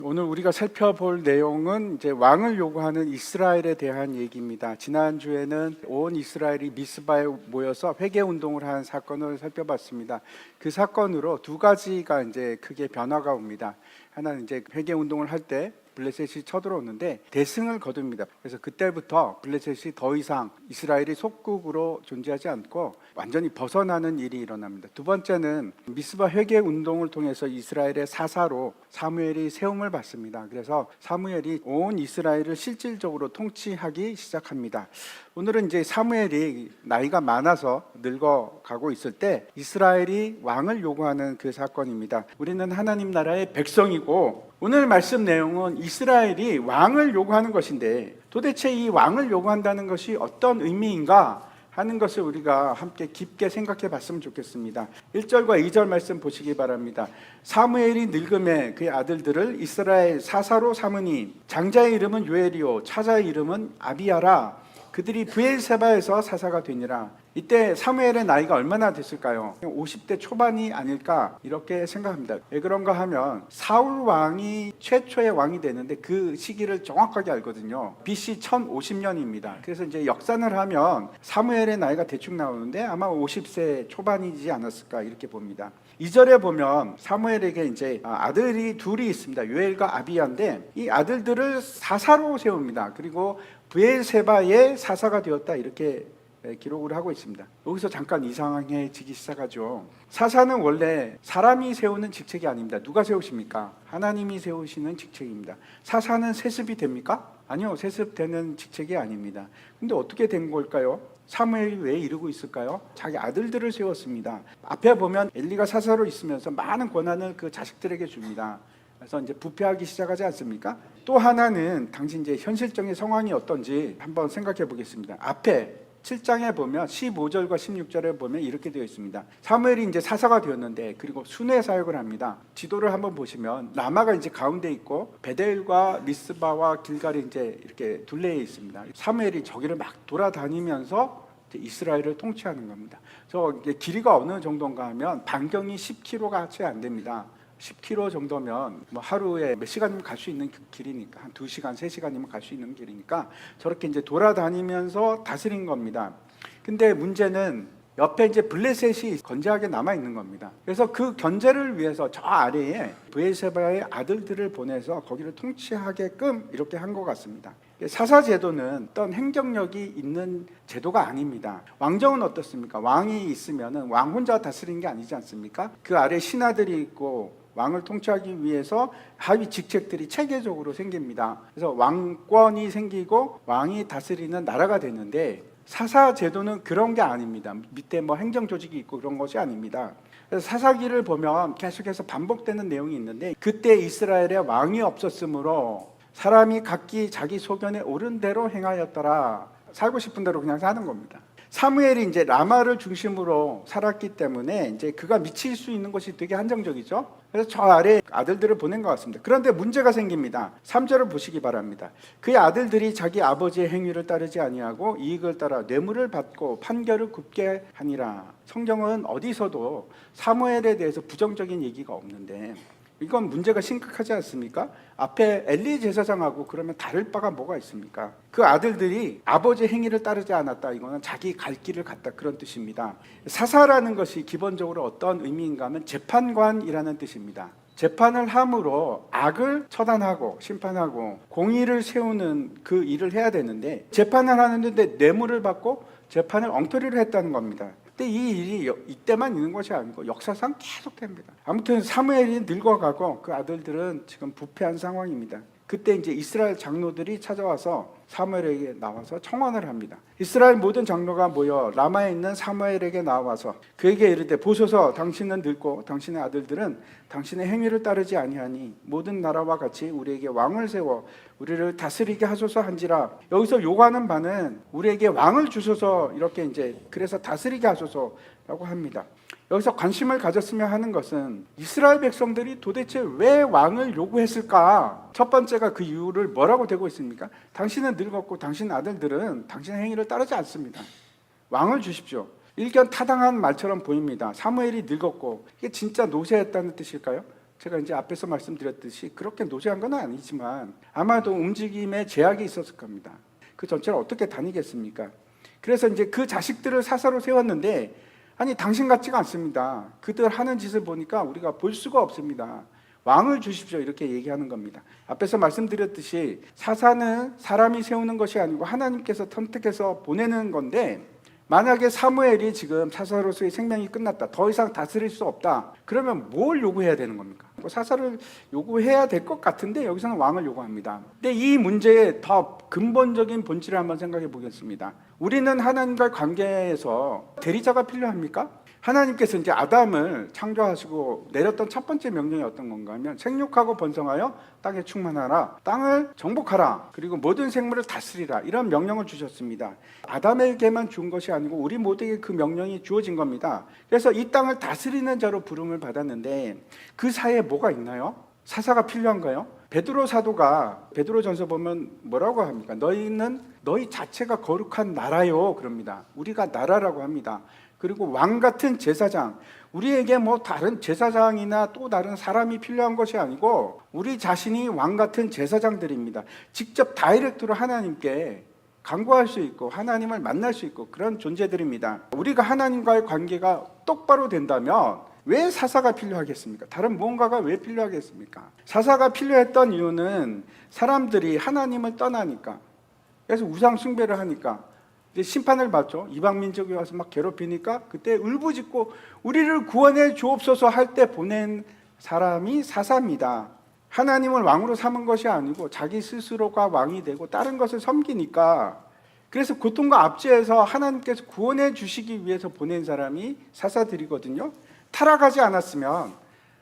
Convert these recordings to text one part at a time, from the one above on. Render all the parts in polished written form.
오늘 우리가 살펴볼 내용은 이제 왕을 요구하는 이스라엘에 대한 얘기입니다. 지난주에는 온 이스라엘이 미스바에 모여서 회개 운동을 한 사건을 살펴봤습니다. 그 사건으로 두 가지가 이제 크게 변화가 옵니다. 하나는 이제 회개 운동을 할 때 블레셋이 쳐들어오는데 대승을 거둡니다. 그래서 그때부터 블레셋이 더 이상 이스라엘이 속국으로 존재하지 않고 완전히 벗어나는 일이 일어납니다. 두 번째는 미스바 회개 운동을 통해서 이스라엘의 사사로 사무엘이 세움을 받습니다. 그래서 사무엘이 온 이스라엘을 실질적으로 통치하기 시작합니다. 오늘은 이제 사무엘이 나이가 많아서 늙어가고 있을 때 이스라엘이 왕을 요구하는 그 사건입니다. 우리는 하나님 나라의 백성이고 오늘 말씀 내용은 이스라엘이 왕을 요구하는 것인데 도대체 이 왕을 요구한다는 것이 어떤 의미인가 하는 것을 우리가 함께 깊게 생각해 봤으면 좋겠습니다. 1절과 2절 말씀 보시기 바랍니다. 사무엘이 늙음에 그의 아들들을 이스라엘 사사로 삼으니 장자의 이름은 요엘이요 차자의 이름은 아비야라. 그들이 브엘세바에서 사사가 되니라. 이때 사무엘의 나이가 얼마나 됐을까요? 50대 초반이 아닐까 이렇게 생각합니다. 왜 그런가 하면 사울 왕이 최초의 왕이 되는데 그 시기를 정확하게 알거든요. BC 1050년입니다. 그래서 이제 역산을 하면 사무엘의 나이가 대충 나오는데 아마 50세 초반이지 않았을까 이렇게 봅니다. 2절에 보면 사무엘에게 이제 아들이 둘이 있습니다. 요엘과 아비야인데 이 아들들을 사사로 세웁니다. 그리고 브엘세바의 사사가 되었다 이렇게 기록을 하고 있습니다. 여기서 잠깐 이상해지기 시작하죠. 사사는 원래 사람이 세우는 직책이 아닙니다. 누가 세우십니까? 하나님이 세우시는 직책입니다. 사사는 세습이 됩니까? 아니요, 세습되는 직책이 아닙니다. 근데 어떻게 된 걸까요? 사무엘이 왜 이러고 있을까요? 자기 아들들을 세웠습니다. 앞에 보면 엘리가 사사로 있으면서 많은 권한을 그 자식들에게 줍니다. 그래서 이제 부패하기 시작하지 않습니까? 또 하나는 당시 이제 현실적인 상황이 어떤지 한번 생각해 보겠습니다. 앞에 7장에 보면 15절과 16절에 보면 이렇게 되어 있습니다. 사무엘이 이제 사사가 되었는데 그리고 순회 사역을 합니다. 지도를 한번 보시면 라마가 이제 가운데 있고 베델과 미스바와 길갈이 이제 이렇게 둘레에 있습니다. 사무엘이 저기를 막 돌아다니면서 이스라엘을 통치하는 겁니다. 저 길이가 어느 정도인가 하면 반경이 10km가 채 안 됩니다. 10km 정도면 뭐 하루에 몇 시간이면 갈 수 있는 길이니까 한 2시간, 3시간이면 갈 수 있는 길이니까 저렇게 이제 돌아다니면서 다스린 겁니다. 근데 문제는 옆에 이제 블레셋이 건재하게 남아 있는 겁니다. 그래서 그 견제를 위해서 저 아래에 브엘세바의 아들들을 보내서 거기를 통치하게끔 이렇게 한 것 같습니다. 사사 제도는 어떤 행정력이 있는 제도가 아닙니다. 왕정은 어떻습니까? 왕이 있으면은 왕 혼자 다스리는 게 아니지 않습니까? 그 아래 신하들이 있고 왕을 통치하기 위해서 하위 직책들이 체계적으로 생깁니다. 그래서 왕권이 생기고 왕이 다스리는 나라가 되는데 사사 제도는 그런 게 아닙니다. 밑에 뭐 행정 조직이 있고 그런 것이 아닙니다. 그래서 사사기를 보면 계속해서 반복되는 내용이 있는데 그때 이스라엘에 왕이 없었으므로 사람이 각기 자기 소견에 옳은 대로 행하였더라. 살고 싶은 대로 그냥 사는 겁니다. 사무엘이 이제 라마를 중심으로 살았기 때문에 이제 그가 미칠 수 있는 것이 되게 한정적이죠. 그래서 저 아래 아들들을 보낸 것 같습니다. 그런데 문제가 생깁니다. 3절을 보시기 바랍니다. 그의 아들들이 자기 아버지의 행위를 따르지 아니하고 이익을 따라 뇌물을 받고 판결을 굽게 하니라. 성경은 어디서도 사무엘에 대해서 부정적인 얘기가 없는데 이건 문제가 심각하지 않습니까? 앞에 엘리 제사장하고 그러면 다를 바가 뭐가 있습니까? 그 아들들이 아버지의 행위를 따르지 않았다. 이거는 자기 갈 길을 갔다 그런 뜻입니다. 사사라는 것이 기본적으로 어떤 의미인가 하면 재판관이라는 뜻입니다. 재판을 함으로 악을 처단하고 심판하고 공의를 세우는 그 일을 해야 되는데 재판을 하는데 뇌물을 받고 재판을 엉터리로 했다는 겁니다. 근데 이 일이 이때만 있는 것이 아니고 역사상 계속됩니다. 아무튼 사무엘이 늙어가고 그 아들들은 지금 부패한 상황입니다. 그때 이제 이스라엘 장로들이 찾아와서 사무엘에게 나와서 청원을 합니다. 이스라엘 모든 장로가 모여 라마에 있는 사무엘에게 나와서 그에게 이르되 보소서 당신은 늙고 당신의 아들들은 당신의 행위를 따르지 아니하니 모든 나라와 같이 우리에게 왕을 세워 우리를 다스리게 하소서 한지라. 여기서 요구하는 바는 우리에게 왕을 주소서 이렇게 이제 그래서 다스리게 하소서라고 합니다. 여기서 관심을 가졌으면 하는 것은 이스라엘 백성들이 도대체 왜 왕을 요구했을까? 첫 번째가 그 이유를 뭐라고 대고 있습니까? 당신은 늙었고 당신 아들들은 당신의 행위를 따르지 않습니다. 왕을 주십시오. 일견 타당한 말처럼 보입니다. 사무엘이 늙었고 이게 진짜 노쇠했다는 뜻일까요? 제가 이제 앞에서 말씀드렸듯이 그렇게 노쇠한 건 아니지만 아마도 움직임에 제약이 있었을 겁니다. 그 전체를 어떻게 다니겠습니까? 그래서 이제 그 자식들을 사사로 세웠는데, 아니 당신 같지가 않습니다. 그들 하는 짓을 보니까 우리가 볼 수가 없습니다. 왕을 주십시오, 이렇게 얘기하는 겁니다. 앞에서 말씀드렸듯이 사사는 사람이 세우는 것이 아니고 하나님께서 선택해서 보내는 건데, 만약에 사무엘이 지금 사사로서의 생명이 끝났다, 더 이상 다스릴 수 없다, 그러면 뭘 요구해야 되는 겁니까? 사사를 요구해야 될 것 같은데 여기서는 왕을 요구합니다. 근데 이 문제의 더 근본적인 본질을 한번 생각해 보겠습니다. 우리는 하나님과의 관계에서 대리자가 필요합니까? 하나님께서 이제 아담을 창조하시고 내렸던 첫 번째 명령이 어떤 건가 하면, 생육하고 번성하여 땅에 충만하라, 땅을 정복하라, 그리고 모든 생물을 다스리라, 이런 명령을 주셨습니다. 아담에게만 준 것이 아니고 우리 모두에게 그 명령이 주어진 겁니다. 그래서 이 땅을 다스리는 자로 부름을 받았는데, 그 사이에 뭐가 있나요? 사사가 필요한가요? 베드로 사도가 베드로전서 보면 뭐라고 합니까? 너희는 너희 자체가 거룩한 나라요, 그럽니다. 우리가 나라라고 합니다. 그리고 왕 같은 제사장, 우리에게 뭐 다른 제사장이나 또 다른 사람이 필요한 것이 아니고 우리 자신이 왕 같은 제사장들입니다. 직접 다이렉트로 하나님께 간구할 수 있고 하나님을 만날 수 있고 그런 존재들입니다. 우리가 하나님과의 관계가 똑바로 된다면 왜 사사가 필요하겠습니까? 다른 무언가가 왜 필요하겠습니까? 사사가 필요했던 이유는 사람들이 하나님을 떠나니까, 그래서 우상 숭배를 하니까 이제 심판을 받죠. 이방 민족이 와서 막 괴롭히니까 그때 울부짖고 우리를 구원해 주옵소서 할 때 보낸 사람이 사사입니다. 하나님을 왕으로 삼은 것이 아니고 자기 스스로가 왕이 되고 다른 것을 섬기니까, 그래서 고통과 압제에서 하나님께서 구원해 주시기 위해서 보낸 사람이 사사들이거든요. 타락하지 않았으면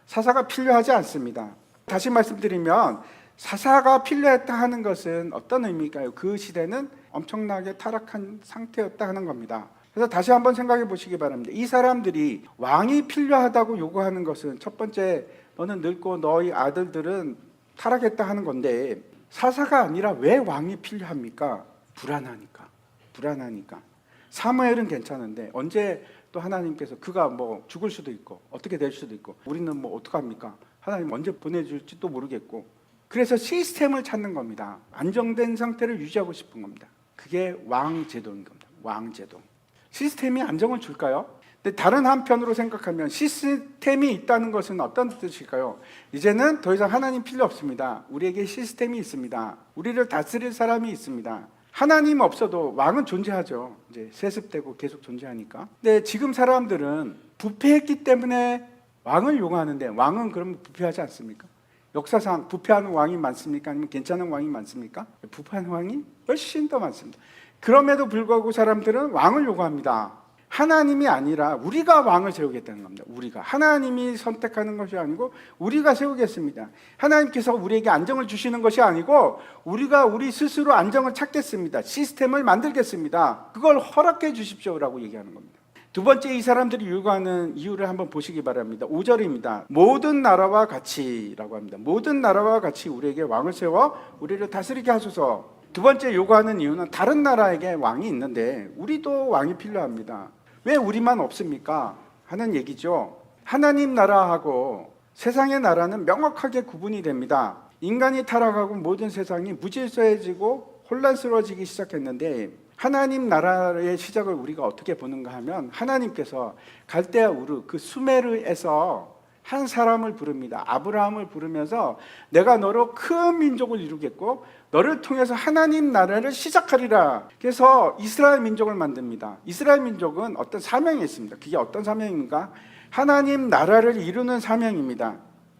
사사가 필요하지 않습니다. 다시 말씀드리면 사사가 필요했다 하는 것은 어떤 의미일까요? 그 시대는 엄청나게 타락한 상태였다 하는 겁니다. 그래서 다시 한번 생각해 보시기 바랍니다. 이 사람들이 왕이 필요하다고 요구하는 것은 첫 번째, 너는 늙고 너희 아들들은 타락했다 하는 건데, 사사가 아니라 왜 왕이 필요합니까? 불안하니까. 사무엘은 괜찮은데 언제 또 하나님께서 그가 뭐 죽을 수도 있고 어떻게 될 수도 있고 우리는 뭐 어떡합니까? 하나님 언제 보내줄지도 모르겠고, 그래서 시스템을 찾는 겁니다. 안정된 상태를 유지하고 싶은 겁니다. 그게 왕제도인 겁니다. 왕제도. 시스템이 안정을 줄까요? 근데 다른 한편으로 생각하면 시스템이 있다는 것은 어떤 뜻일까요? 이제는 더 이상 하나님 필요 없습니다. 우리에게 시스템이 있습니다. 우리를 다스릴 사람이 있습니다. 하나님 없어도 왕은 존재하죠. 이제 세습되고 계속 존재하니까. 근데 지금 사람들은 부패했기 때문에 왕을 요구하는데, 왕은 그러면 부패하지 않습니까? 역사상 부패하는 왕이 많습니까? 아니면 괜찮은 왕이 많습니까? 부패하는 왕이 훨씬 더 많습니다. 그럼에도 불구하고 사람들은 왕을 요구합니다. 하나님이 아니라 우리가 왕을 세우겠다는 겁니다. 우리가. 하나님이 선택하는 것이 아니고 우리가 세우겠습니다. 하나님께서 우리에게 안정을 주시는 것이 아니고 우리가 우리 스스로 안정을 찾겠습니다. 시스템을 만들겠습니다. 그걸 허락해 주십시오라고 얘기하는 겁니다. 두 번째, 이 사람들이 요구하는 이유를 한번 보시기 바랍니다. 5절입니다. 모든 나라와 같이라고 합니다. 모든 나라와 같이 우리에게 왕을 세워 우리를 다스리게 하소서. 두 번째 요구하는 이유는 다른 나라에게 왕이 있는데 우리도 왕이 필요합니다. 왜 우리만 없습니까? 하는 얘기죠. 하나님 나라하고 세상의 나라는 명확하게 구분이 됩니다. 인간이 타락하고 모든 세상이 무질서해지고 혼란스러워지기 시작했는데, 하나님 나라의 시작을 우리가 어떻게 보는가 하면, 하나님께서 갈대아 우르 그 수메르에서 한 사람을 부릅니다. 아브라함을 부르면서 내가 너로 큰 민족을 이루겠고 너를 통해서 하나님 나라를 시작하리라. 그래서 이스라엘 민족을 만듭니다. 이스라엘 민족은 어떤 사명이 있습니다. 그게 어떤 사명인가? 하나님 나라를 이루는 사명입니다.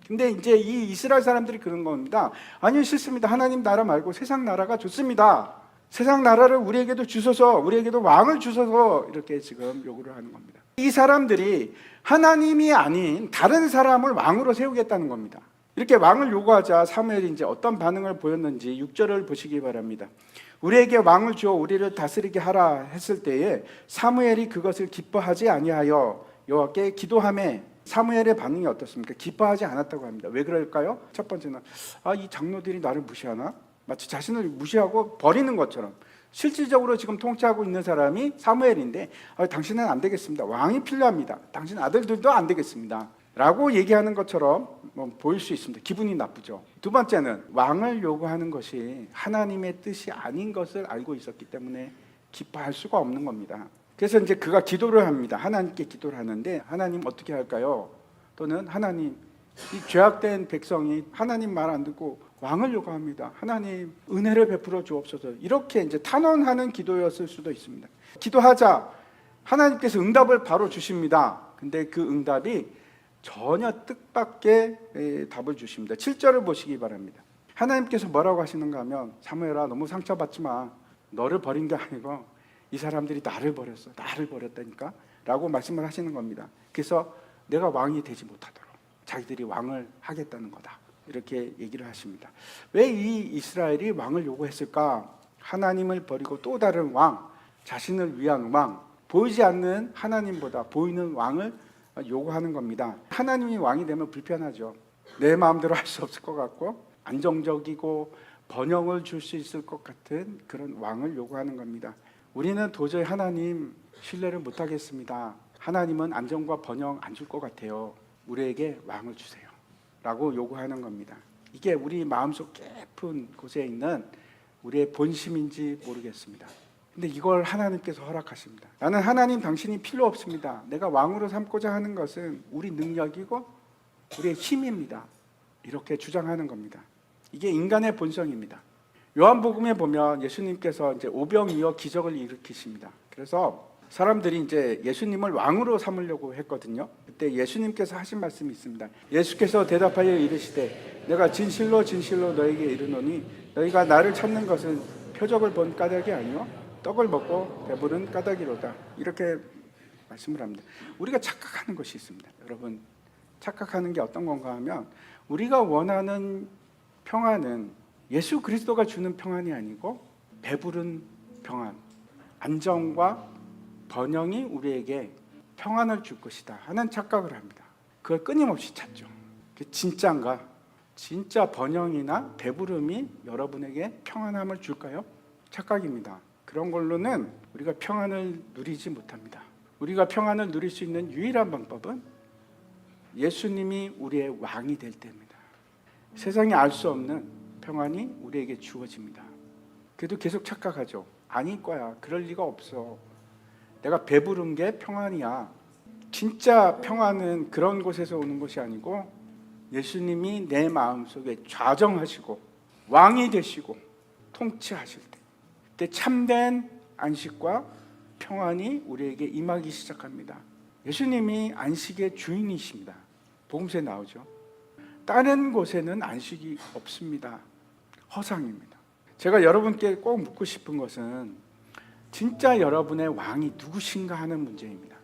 근데 이제 이 이스라엘 사람들이 그런 겁니다. 아니요, 싫습니다. 하나님 나라 말고 세상 나라가 좋습니다. 세상 나라를 우리에게도 주소서, 우리에게도 왕을 주소서, 이렇게 지금 요구를 하는 겁니다. 이 사람들이 하나님이 아닌 다른 사람을 왕으로 세우겠다는 겁니다. 이렇게 왕을 요구하자 사무엘이 이제 어떤 반응을 보였는지 6절을 보시기 바랍니다. 우리에게 왕을 주어 우리를 다스리게 하라 했을 때에 사무엘이 그것을 기뻐하지 아니하여 여호와께 기도하매, 사무엘의 반응이 어떻습니까? 기뻐하지 않았다고 합니다. 왜 그럴까요? 첫 번째는 이 장로들이 나를 무시하나? 마치 자신을 무시하고 버리는 것처럼. 실질적으로 지금 통치하고 있는 사람이 사무엘인데 당신은 안 되겠습니다. 왕이 필요합니다. 당신 아들들도 안 되겠습니다. 라고 얘기하는 것처럼 보일 수 있습니다. 기분이 나쁘죠. 두 번째는 왕을 요구하는 것이 하나님의 뜻이 아닌 것을 알고 있었기 때문에 기뻐할 수가 없는 겁니다. 그래서 이제 그가 기도를 합니다. 하나님께 기도를 하는데 하나님 어떻게 할까요? 또는 하나님, 이 죄악된 백성이 하나님 말 안 듣고 왕을 요구합니다. 하나님 은혜를 베풀어 주옵소서. 이렇게 이제 탄원하는 기도였을 수도 있습니다. 기도하자 하나님께서 응답을 바로 주십니다. 근데 그 응답이 전혀 뜻밖의 답을 주십니다. 7절을 보시기 바랍니다. 하나님께서 뭐라고 하시는가 하면 사무엘아 너무 상처받지 마. 너를 버린 게 아니고 이 사람들이 나를 버렸어. 나를 버렸다니까 라고 말씀을 하시는 겁니다. 그래서 내가 왕이 되지 못하도록 자기들이 왕을 하겠다는 거다. 이렇게 얘기를 하십니다. 왜 이 이스라엘이 왕을 요구했을까? 하나님을 버리고 또 다른 왕, 자신을 위한 왕, 보이지 않는 하나님보다 보이는 왕을 요구하는 겁니다. 하나님이 왕이 되면 불편하죠. 내 마음대로 할 수 없을 것 같고 안정적이고 번영을 줄 수 있을 것 같은 그런 왕을 요구하는 겁니다. 우리는 도저히 하나님 신뢰를 못하겠습니다. 하나님은 안정과 번영 안 줄 것 같아요. 우리에게 왕을 주세요 라고 요구하는 겁니다. 이게 우리 마음속 깊은 곳에 있는 우리의 본심인지 모르겠습니다. 근데 이걸 하나님께서 허락하십니다. 나는 하나님 당신이 필요 없습니다. 내가 왕으로 삼고자 하는 것은 우리 능력이고 우리의 힘입니다. 이렇게 주장하는 겁니다. 이게 인간의 본성입니다. 요한복음에 보면 예수님께서 이제 오병이어 기적을 일으키십니다. 그래서 사람들이 이제 예수님을 왕으로 삼으려고 했거든요. 그때 예수님께서 하신 말씀이 있습니다. 예수께서 대답하여 이르시되 내가 진실로 진실로 너에게 이르노니 너희가 나를 찾는 것은 표적을 본 까닭이 아니요 떡을 먹고 배부른 까닭이로다. 이렇게 말씀을 합니다. 우리가 착각하는 것이 있습니다. 여러분, 착각하는 게 어떤 건가 하면 우리가 원하는 평안은 예수 그리스도가 주는 평안이 아니고 배부른 평안, 안정과 번영이 우리에게 평안을 줄 것이다 하는 착각을 합니다. 그걸 끊임없이 찾죠. 진짜인가? 진짜 번영이나 배부름이 여러분에게 평안함을 줄까요? 착각입니다. 그런 걸로는 우리가 평안을 누리지 못합니다. 우리가 평안을 누릴 수 있는 유일한 방법은 예수님이 우리의 왕이 될 때입니다. 세상이 알 수 없는 평안이 우리에게 주어집니다. 그래도 계속 착각하죠. 아닐 거야. 그럴 리가 없어. 내가 배부른 게 평안이야. 진짜 평안은 그런 곳에서 오는 것이 아니고 예수님이 내 마음속에 좌정하시고 왕이 되시고 통치하실 때, 그때 참된 안식과 평안이 우리에게 임하기 시작합니다. 예수님이 안식의 주인이십니다. 복음서에 나오죠. 다른 곳에는 안식이 없습니다. 허상입니다. 제가 여러분께 꼭 묻고 싶은 것은 진짜 여러분의 왕이 누구신가 하는 문제입니다.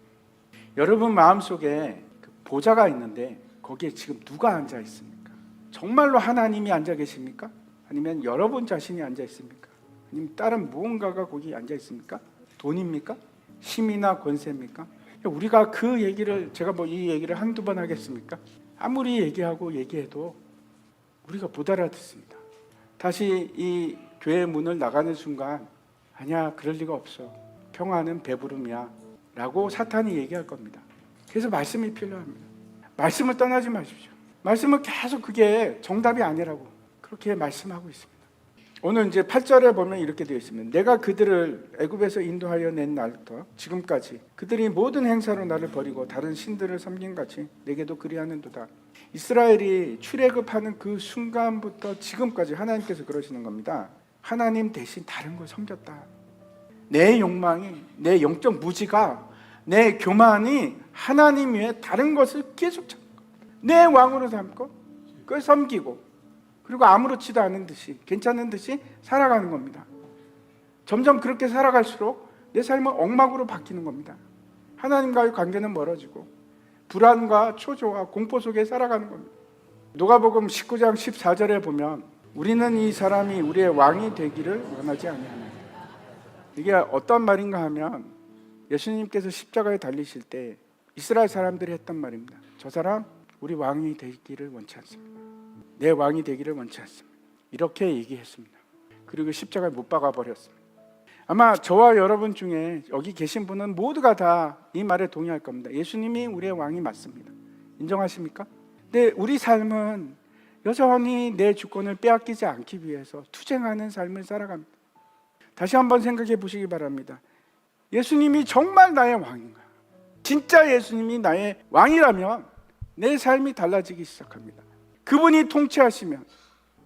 여러분 마음속에 보좌가 있는데 거기에 지금 누가 앉아 있습니까? 정말로 하나님이 앉아 계십니까? 아니면 여러분 자신이 앉아 있습니까? 아니면 다른 무언가가 거기 앉아 있습니까? 돈입니까? 힘이나 권세입니까? 우리가 그 얘기를, 제가 이 얘기를 한두 번 하겠습니까? 아무리 얘기해도 우리가 못 알아듣습니다. 다시 이 교회 문을 나가는 순간 아니야, 그럴 리가 없어. 평안은 배부름이야 라고 사탄이 얘기할 겁니다. 그래서 말씀이 필요합니다. 말씀을 떠나지 마십시오. 말씀은 계속 그게 정답이 아니라고 그렇게 말씀하고 있습니다. 오늘 이제 8절에 보면 이렇게 되어 있습니다. 내가 그들을 애굽에서 인도하여 낸 날부터 지금까지 그들이 모든 행사로 나를 버리고 다른 신들을 섬긴 같이 내게도 그리하는도다. 이스라엘이 출애굽하는 그 순간부터 지금까지 하나님께서 그러시는 겁니다. 하나님 대신 다른 걸 섬겼다. 내 욕망이, 내 영적 무지가, 내 교만이 하나님 외에 다른 것을 계속 찾는 거예요. 내 왕으로 삼고 그걸 섬기고 그리고 아무렇지도 않은 듯이, 괜찮은 듯이 살아가는 겁니다. 점점 그렇게 살아갈수록 내 삶은 엉망으로 바뀌는 겁니다. 하나님과의 관계는 멀어지고 불안과 초조와 공포 속에 살아가는 겁니다. 누가복음 19장 14절에 보면 우리는 이 사람이 우리의 왕이 되기를 원하지 아니하나니. 이게 어떤 말인가 하면 예수님께서 십자가에 달리실 때 이스라엘 사람들이 했던 말입니다. 저 사람 우리 왕이 되기를 원치 않습니다. 내 왕이 되기를 원치 않습니다. 이렇게 얘기했습니다. 그리고 십자가에 못 박아 버렸습니다. 아마 저와 여러분 중에 여기 계신 분은 모두가 다 이 말에 동의할 겁니다. 예수님이 우리의 왕이 맞습니다. 인정하십니까? 근데 우리 삶은 여전히 내 주권을 빼앗기지 않기 위해서 투쟁하는 삶을 살아갑니다. 다시 한번 생각해 보시기 바랍니다. 예수님이 정말 나의 왕인가? 진짜 예수님이 나의 왕이라면 내 삶이 달라지기 시작합니다. 그분이 통치하시면,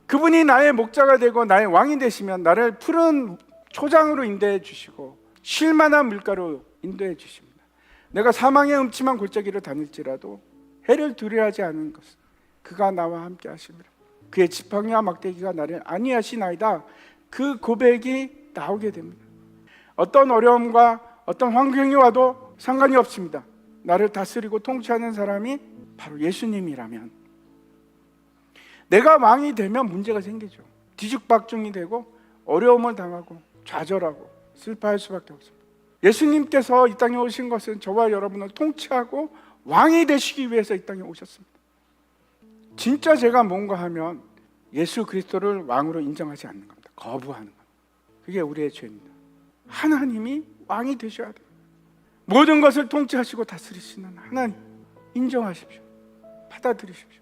그분이 나의 목자가 되고 나의 왕이 되시면 나를 푸른 초장으로 인도해 주시고 쉴 만한 물가로 인도해 주십니다. 내가 사망의 음침한 골짜기를 다닐지라도 해를 두려워하지 않은 것은 그가 나와 함께 하심이라. 그의 지팡이와 막대기가 나를 안위하시나이다. 그 고백이 나오게 됩니다. 어떤 어려움과 어떤 환경이 와도 상관이 없습니다. 나를 다스리고 통치하는 사람이 바로 예수님이라면 내가 왕이 되면 문제가 생기죠. 뒤죽박죽이 되고 어려움을 당하고 좌절하고 슬퍼할 수밖에 없습니다. 예수님께서 이 땅에 오신 것은 저와 여러분을 통치하고 왕이 되시기 위해서 이 땅에 오셨습니다. 진짜 제가 뭔가 하면 예수 그리스도를 왕으로 인정하지 않는 겁니다. 거부하는 겁니다. 그게 우리의 죄입니다. 하나님이 왕이 되셔야 돼요. 모든 것을 통치하시고 다스리시는 하나님 인정하십시오. 받아들이십시오.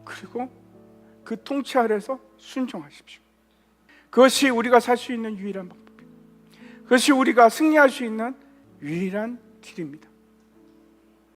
그리고 그 통치 아래서 순종하십시오. 그것이 우리가 살 수 있는 유일한 방법입니다. 그것이 우리가 승리할 수 있는 유일한 길입니다.